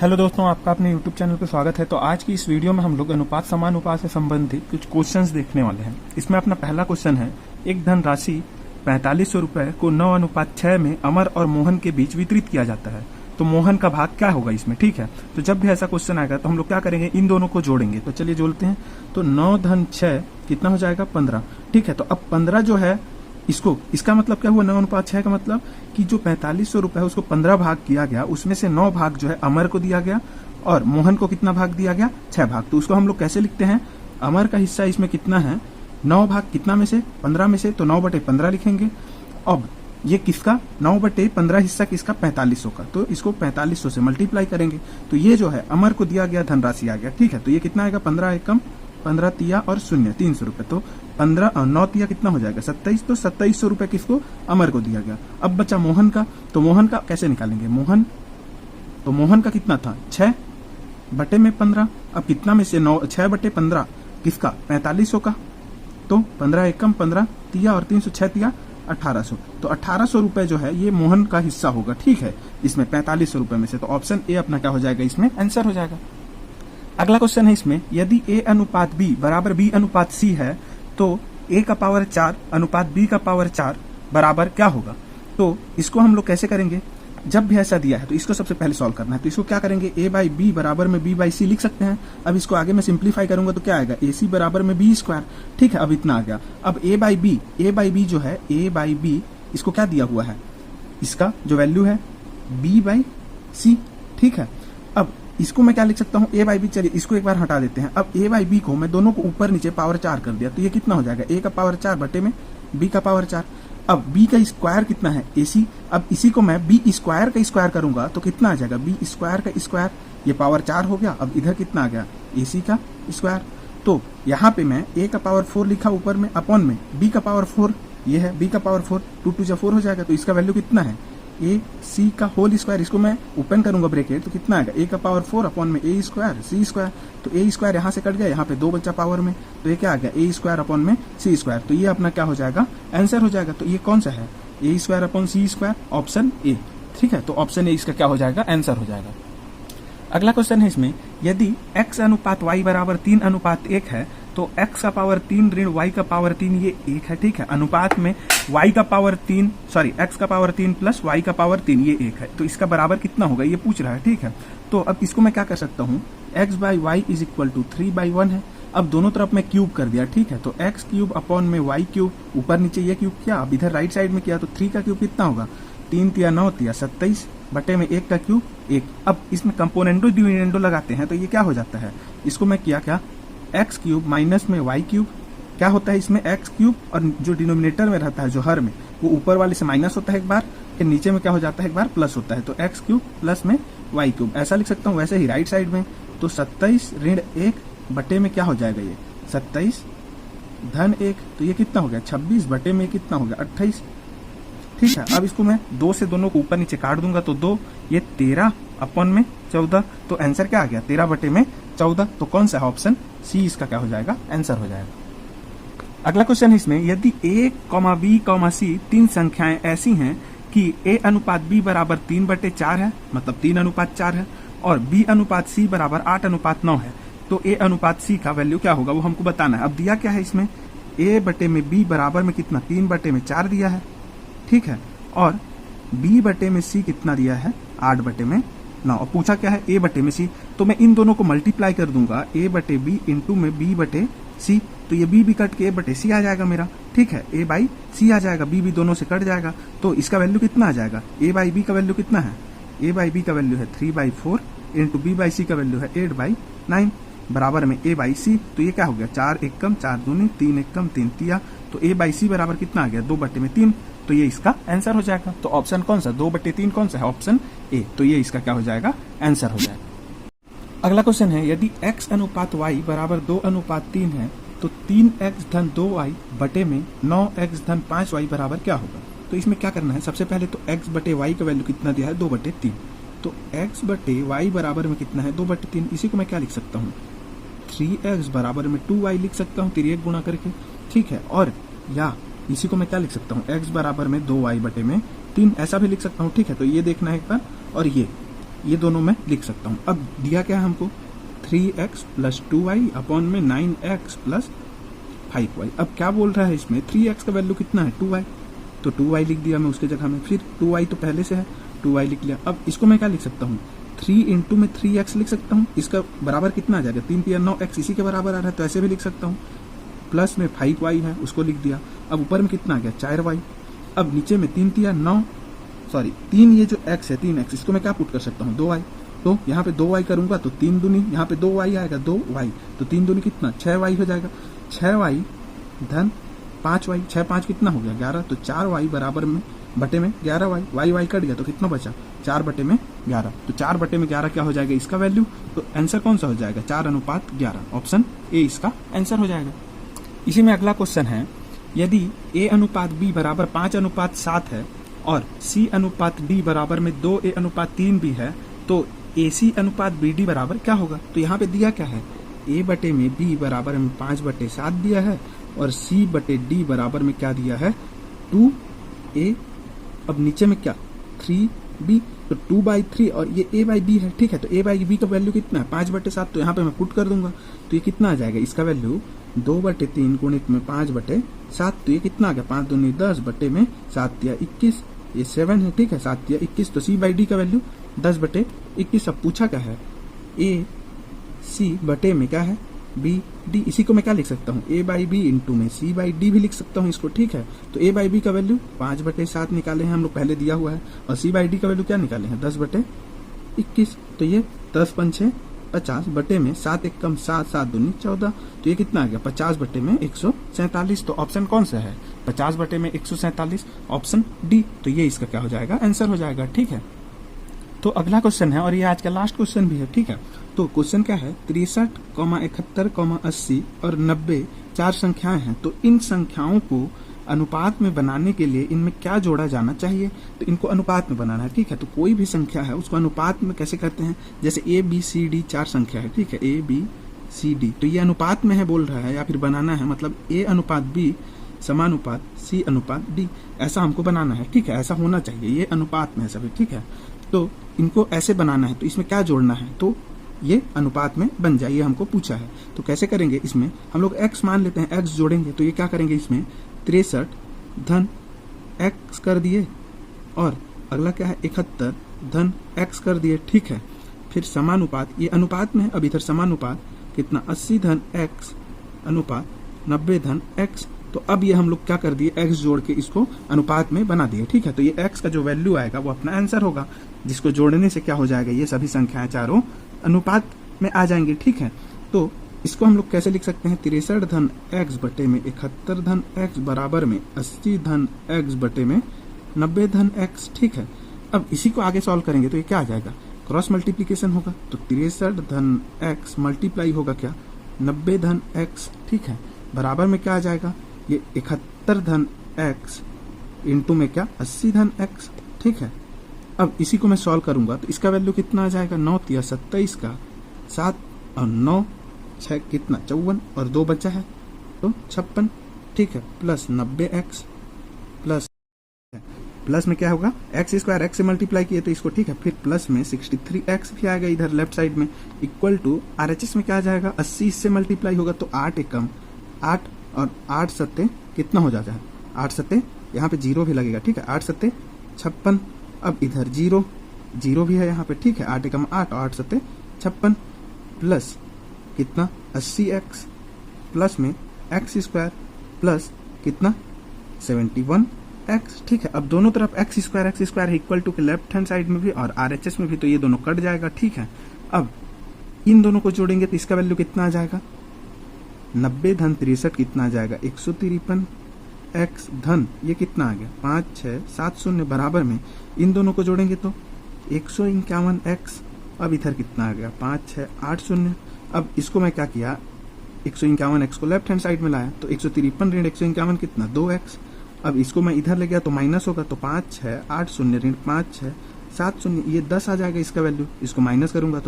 Hello दोस्तों, आपका अपने YouTube चैनल पर स्वागत है। तो आज की इस वीडियो में हम लोग अनुपात समानुपात से संबंधित कुछ क्वेश्चंस देखने वाले हैं। इसमें अपना पहला क्वेश्चन है, एक धनराशि 4500 रुपए को 9:6 में अमर और मोहन के बीच वितरित किया जाता है। तो मोहन का भाग क्या होगा इसमें, ठीक है। तो जब भी ऐसा क्वेश्चन आएगा तो हम लोग क्या करेंगे, इन दोनों को जोड़ेंगे। तो चलिए जोड़ते हैं। तो 9-6 कितना हो जाएगा, 15, ठीक है। तो अब 15 जो है इसका मतलब क्या हुआ, 9:6 का मतलब कि जो 4500 रुपए है उसको 15 भाग किया गया, उसमें से 9 भाग जो है अमर को दिया गया और मोहन को कितना भाग दिया गया, 6 भाग। तो उसको हम लोग कैसे लिखते हैं, अमर का हिस्सा इसमें कितना है, 9 भाग कितना में से, 15 में से, तो 9/15 लिखेंगे। अब ये किसका 9/15 हिस्सा किसका, 4500 का। तो इसको 4500 से मल्टीप्लाई करेंगे तो ये जो है अमर को दिया गया धनराशि आ गया, ठीक है। तो ये कितना आएगा, 15 एकम 15 तिया और 0 300 रुपए। तो 9 तिया कितना हो जाएगा, 27। तो 2700 रुपए किसको, अमर को दिया गया। अब बचा मोहन का, तो मोहन का कैसे निकालेंगे, मोहन का कितना था, 6/15। अब कितना में से 6/15 किसका, 4500 का। तो 15 एकम 15 तिया और 300, 6 तिया 1800। तो 1800 रुपए जो है ये मोहन का हिस्सा होगा, ठीक है, इसमें 4500 रुपए में से। तो ऑप्शन ए अपना क्या हो जाएगा, इसमें आंसर हो जाएगा। अगला क्वेश्चन है इसमें, यदि a अनुपात b बराबर b अनुपात c है तो a का पावर 4 अनुपात b का पावर 4 बराबर क्या होगा। तो इसको हम लोग कैसे करेंगे, जब भी ऐसा दिया है तो इसको सबसे पहले सॉल्व करना है। तो इसको क्या करेंगे, a/b बराबर में b/c लिख सकते हैं। अब इसको आगे में सिंप्लीफाई करूंगा तो क्या आएगा, ac बराबर में b², ठीक है। अब इतना आ गया। अब a/b जो है, a/b इसको क्या दिया हुआ है, इसका जो वैल्यू है b/c, ठीक है। अब इसको मैं क्या लिख सकता हूँ, a/b। चलिए इसको एक बार हटा देते हैं। अब a/b को मैं दोनों को ऊपर नीचे पावर 4 कर दिया, तो ये कितना हो जाएगा, a का पावर 4 बटे में b का पावर 4। अब b का स्क्वायर कितना है, ac। अब इसी को मैं b स्क्वायर का स्क्वायर करूंगा तो कितना आ जाएगा, b स्क्वायर का स्क्वायर, ये पावर 4 हो गया। अब इधर कितना आ गया, ac का स्क्वायर। तो यहाँ पे मैं a का पावर 4 लिखा ऊपर में, अपॉन में b का पावर 4, ये है b का पावर 4, 2 2 4 हो जाएगा। तो इसका वैल्यू कितना है, ए सी का होल स्क्वायर। इसको मैं ओपन करूंगा ब्रैकेट तो कितना आएगा, ए का पावर 4 अपॉन में ए स्क्वायर सी स्क्वायर। तो ए स्क्वायर यहाँ से कट गया, यहाँ पे 2 बच्चा पावर में, तो ये क्या आ गया, ए स्क्वायर अपॉन में सी स्क्वायर। तो ये अपना क्या हो जाएगा, आंसर हो जाएगा। तो ये कौन सा है, A square upon C square, option A, ठीक है। तो ऑप्शन ए इसका क्या हो जाएगा, आंसर हो जाएगा। अगला क्वेश्चन है इसमें, यदि x अनुपात y बराबर 3:1 है तो x का पावर 3 ऋण y का पावर 3 ये 1 है, ठीक है। अनुपात में x का पावर 3 प्लस y का पावर 3 ये 1 है। तो इसका बराबर कितना होगा ये पूछ रहा है, ठीक है। तो अब इसको मैं क्या कर सकता हूँ, x/y = 3/1 है। अब दोनों तरफ मैं क्यूब कर दिया, ठीक है। तो x³ अपॉन में y³ ऊपर नीचे ये क्यूब किया। अब इधर राइट साइड में किया तो 3 का क्यूब कितना होगा, 3 तिया 9 तिया 27 बटे में 1 का क्यूब 1। अब इसमें कंपोनेंटो डिविडेंडो लगाते हैं तो ये क्या हो जाता है, इसको मैं किया क्या, x³ माइनस में y³ क्या होता है, इसमें x³ और जो डिनोमिनेटर में रहता है जो हर में, वो ऊपर वाले से माइनस होता है एक बार, फिर नीचे में क्या हो जाता है एक बार प्लस होता है। तो x³ प्लस में y³ ऐसा लिख सकता हूँ। वैसे ही राइट साइड में तो 27 ऋण 1 बटे में क्या हो जाएगा, ये 27 धन 1, तो ये कितना हो गया, 26 बटे में कितना हो गया, 28, ठीक है। अब इसको मैं 2 से दोनों को ऊपर नीचे काट दूंगा तो 2, ये 13 अपॉन में 14। तो आंसर क्या आ गया, 13 बटे में 14। तो कौन सा है, ऑप्शन सी इसका क्या हो जाएगा, आंसर हो जाएगा। अगला क्वेश्चन है इसमें, यदि a, b, c 3 संख्याएं ऐसी हैं कि a अनुपात b बराबर 3/4 है, मतलब 3:4 है, और b अनुपात c बराबर 8:9 है, तो a अनुपात c का वैल्यू क्या होगा वो हमको बताना है। अब दिया क्या है इसमें, a बटे में b बराबर में कितना, 3/4 दिया है, ठीक है, और b बटे में c कितना दिया है, 8/9। और पूछा क्या है, a बटे में c। तो मैं इन दोनों को मल्टीप्लाई कर दूंगा, a बटे b इंटू में b बटे c। तो ये b भी कट के a बटे c आ जाएगा मेरा, ठीक है, a/c आ जाएगा, b भी दोनों से कट जाएगा। तो इसका वैल्यू कितना आ जाएगा, a/b का वैल्यू कितना है, a/b का वैल्यू है 3/4 इंटू b/c का वैल्यू है 8/9 बराबर में a/c। तो ये क्या हो गया, 4 एकम 4 दूनी 3 एकम 3 तिया। तो a/c बराबर कितना आ गया, 2/3। तो ये इसका आंसर हो जाएगा। तो ऑप्शन कौन सा, 2/3 कौन सा है, ऑप्शन ए। तो ये इसका क्या हो जाएगा, आंसर हो जाएगा। अगला क्वेश्चन है, यदि x अनुपात y बराबर 2:3 है तो 3x धन 2y बटे में 9x धन 5y बराबर क्या होगा। तो इसमें क्या करना है, सबसे पहले तो x बटे y का वैल्यू कितना दिया है, 2/3। तो x बटे y बराबर में कितना है, 2/3। इसी को मैं क्या लिख सकता हूँ, 3x बराबर में 2y लिख सकता हूँ, 3 गुणा करके, ठीक है। और या इसी को मैं क्या लिख सकता हूँ, x बराबर में 2y बटे में 3 ऐसा भी लिख सकता हूँ, ठीक है। तो ये देखना है एक बार, और ये दोनों मैं लिख सकता हूँ। अब दिया क्या है हमको 3x प्लस 2y अपॉन में 9x प्लस 5y। अब क्या बोल रहा है इसमें 3x का वैल्यू कितना है 2y, तो 2y लिख दिया मैं उसके जगह में, फिर 2y तो पहले से है 2y लिख लिया। अब इसको मैं क्या लिख सकता हूँ 3 इंटू में 3x लिख सकता हूँ, इसका बराबर कितना आ जाएगा 3 3 9x, इसी के बराबर आ रहा है तो ऐसे भी लिख सकता हूँ। प्लस में 5y है उसको लिख दिया। अब ऊपर में कितना आ गया 4y। अब नीचे में 3 3 9 सॉरी 3 ये जो x है 3x, इसको मैं क्या पुट कर सकता हूँ 2y, तो यहाँ पे 2y करूंगा तो 3 दूनी, यहाँ पे 2y आएगा 2y, तो 3 दूनी कितना 6y हो जाएगा, 6y धन 5y, 6 5 कितना हो गया 11, तो 4y बराबर में बटे में 11y, y कट गया तो कितना बचा 4 बटे में 11, तो 4 बटे में 11 क्या हो जाएगा इसका वैल्यू, तो आंसर कौन सा हो जाएगा 4:11, ऑप्शन ए इसका आंसर हो जाएगा। इसी में अगला क्वेश्चन है, यदि a अनुपात b बराबर 5:7 है और c अनुपात d बराबर में 2a अनुपात 3 भी है, तो ac अनुपात bd बराबर क्या होगा। तो यहाँ पे दिया क्या है a बटे में b बराबर में 5/7 दिया है और c बटे d बराबर में क्या दिया है 2a, अब नीचे में क्या 3b, तो 2/3 और ये a/b है, ठीक है। तो a/b का वैल्यू कितना है 5/7, तो यहाँ पे मैं पुट कर दूंगा तो ये कितना आ जाएगा इसका वैल्यू 2/3 गुणित में 5/7, तो ये कितना आ गया 5 दूनी 10 बटे में 7 या 21, ये 7 है, ठीक है 7 या 21, तो c/d का वैल्यू 10/21। अब पूछा क्या है a c बटे में क्या है b d, इसी को मैं क्या लिख सकता हूँ a/b इंटू में c/d भी लिख सकता हूँ इसको, ठीक है। तो a/b का वैल्यू 5/7 निकाले हैं हम लोग, पहले दिया हुआ है, और c/d का वैल्यू क्या निकाले हैं 10/21, तो ये 10 5 6 50 बटे में 7 1 कम 7 7 दूनी 14, तो ये कितना आ गया 50 बटे में 147, तो ऑप्शन कौन सा है 50 बटे में 147, ऑप्शन डी, तो ये इसका क्या हो जाएगा आंसर हो जाएगा, ठीक है। तो अगला क्वेश्चन है और ये आज का लास्ट क्वेश्चन भी है, ठीक है। तो क्वेश्चन क्या है 63, 71, 80 और 90 4 संख्याएं हैं, तो इन संख्याओं को अनुपात में बनाने के लिए इनमें क्या जोड़ा जाना चाहिए, तो इनको अनुपात में बनाना है, ठीक है। तो कोई भी संख्या है उसको अनुपात में कैसे करते हैं, जैसे a b c d 4 संख्या है, ठीक है a b c d, तो ये अनुपात में है बोल रहा है या फिर बनाना है, मतलब a अनुपात b समानुपात c अनुपात d, ऐसा हमको बनाना है, ठीक है। ऐसा होना चाहिए, ये अनुपात में है सभी, ठीक है। तो इनको ऐसे बनाना है, तो इसमें क्या जोड़ना है, तो ये अनुपात में बन जाए, ये हमको पूछा है। तो कैसे करेंगे, इसमें हम लोग x मान लेते हैं, x जोड़ेंगे, तो ये क्या करेंगे इसमें 63 धन x कर दिए और अगला क्या है 71 धन x कर दिए, ठीक है। फिर समानुपात, ये अनुपात में है, अब इधर समानुपात कितना 80 धन x अनुपात 90 धन x, तो अब ये हम लोग क्या कर दिए x जोड़ के इसको अनुपात में बना दिए, ठीक है। तो ये x का जो वैल्यू आएगा वो अपना आंसर होगा, जिसको जोड़ने से क्या हो जाएगा ये सभी संख्याएं चारों अनुपात में आ जाएंगे, ठीक है। तो इसको हम लोग कैसे लिख सकते हैं 63 धन x बटे में 71 धन x बराबर में 80 धन x बटे में 90 धन x, ठीक है। अब इसी को आगे सॉल्व करेंगे तो ये क्या आ जाएगा क्रॉस मल्टीप्लीकेशन होगा, तो 63 धन x मल्टीप्लाई होगा क्या 90 धन x, ठीक है, बराबर में क्या आ जाएगा ये 71 धन x इंटू में क्या 80 धन x, ठीक है। अब इसी को मैं सॉल्व करूंगा तो इसका वैल्यू कितना आ जाएगा 9 या 27 का 7 और 9 6 कितना 54 और 2 बचा है तो 56, ठीक है, प्लस 90x प्लस में क्या होगा एक्स स्क्वायर, एक्स से मल्टीप्लाई किए तो इसको, ठीक है। फिर प्लस में 63x भी आएगा इधर लेफ्ट साइड में, इक्वल टू RHS में क्या आ जाएगा 80 इससे मल्टीप्लाई होगा तो 8 एकम 8 और 8 सत्ते कितना हो जाता है 8 सत्ते, यहाँ पे 0 भी लगेगा, ठीक है, 8 सत्ते 56, अब इधर 0 भी है यहाँ पे, ठीक है, 8 एकम 8 और 8 सत्ते 56 प्लस कितना 80x प्लस में एक्स स्क्वायर प्लस कितना 71x, ठीक है। अब दोनों तरफ एक्स स्क्वायर है इक्वल टू के लेफ्ट हैंड साइड में भी और RHS में भी, तो ये दोनों कट जाएगा, ठीक है। अब इन दोनों को जोड़ेंगे तो इसका वैल्यू कितना आ जाएगा 90 धन 63 कितना आ जाएगा 153x धन ये कितना आ गया 5670 बराबर में इन दोनों को जोड़ेंगे तो 151x, अब इधर कितना आ गया 5680। अब इसको मैं क्या किया 151x को लेफ्ट हैंड साइड में लाया तो 153 ऋण 151 कितना 2x, अब इसको मैं इधर ले गया तो माइनस होगा तो 5680 ऋण 5670 ये 10 आ जाएगा इसका वैल्यू, इसको माइनस करूंगा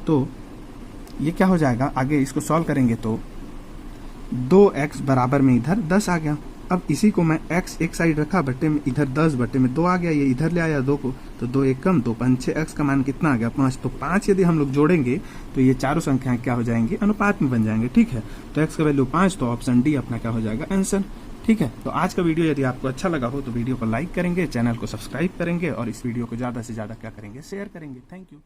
तो ये क्या हो जाएगा, आगे इसको सॉल्व करेंगे तो 2x बराबर में इधर 10 आ गया। अब इसी को मैं x एक साइड रखा, बट्टे में इधर 10 बट्टे में 2 आ गया, ये इधर ले आया 2 को, तो 2 एक कम 2 5 6, x का मान कितना आ गया 5। तो 5 यदि हम लोग जोड़ेंगे तो ये चारों संख्याएं क्या हो जाएंगी, अनुपात में बन जाएंगे। ठीक है, तो x का वैल्यू 5, तो ऑप्शन डी अपना क्या हो जाएगा, आंसर। ठीक है, तो आज का वीडियो यदि आपको अच्छा लगा हो तो वीडियो को लाइक करेंगे, चैनल को सब्सक्राइब करेंगे और इस वीडियो को ज्यादा से ज्यादा क्या करेंगे, शेयर करेंगे। Thank you.